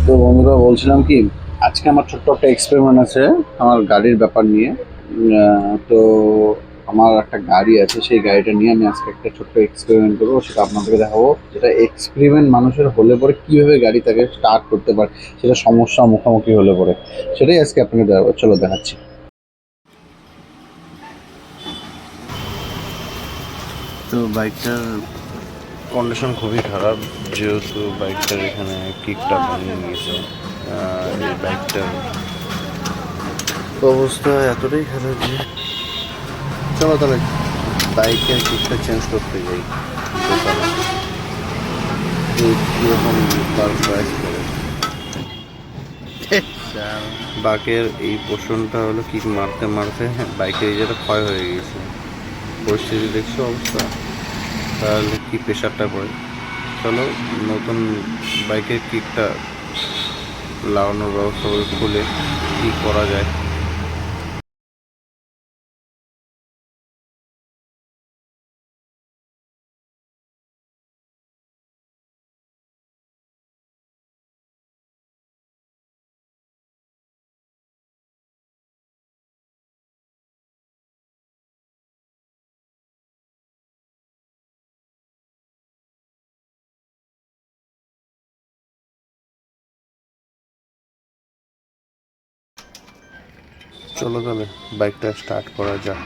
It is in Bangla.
তো বন্ধুরা বলছিলাম কি, আজকে আমার ছোট্ট একটা এক্সপেরিমেন্ট আছে আমার গাড়ির ব্যাপার নিয়ে। তো আমার একটা গাড়ি আছে, সেই গাড়িটা নিয়ে আমি আজকে একটা ছোট্ট এক্সপেরিমেন্ট করবো, সেটা আপনাদেরকে দেখাবো। যেটা এক্সপেরিমেন্ট মানুষের হলে পরে কীভাবে গাড়ি তাকে স্টার্ট করতে পারে, সেটা সমস্যা মুখোমুখি হলে পরে, সেটাই আজকে আপনাকে দেখাবো। চলো দেখাচ্ছি। তো বাইকটার কন্ডিশন খুবই খারাপ, যেহেতু বাইকটার এখানে কিকটা ভেঙে গিয়েছে। এই বাইকটার অবস্থা এতটাই খারাপ যে, চলো তাহলে বাইকের কিকটা চেঞ্জ করতে যাই দোকানে। তো কীরকম তার প্রাইস পড়ে। বাইকের এই পোর্শনটা হলো কিক মারতে মারতে বাইকের এই যেটা ক্ষয় হয়ে গিয়েছে। পরিস্থিতি দেখছো অবস্থা, তাহলে কি প্রেশারটা পড়ে। চলো নতুন বাইকের কিকটা লাগানোর ব্যবস্থা করে খুলে কী করা যায়। চলো তাহলে বাইকটা স্টার্ট করা যাক।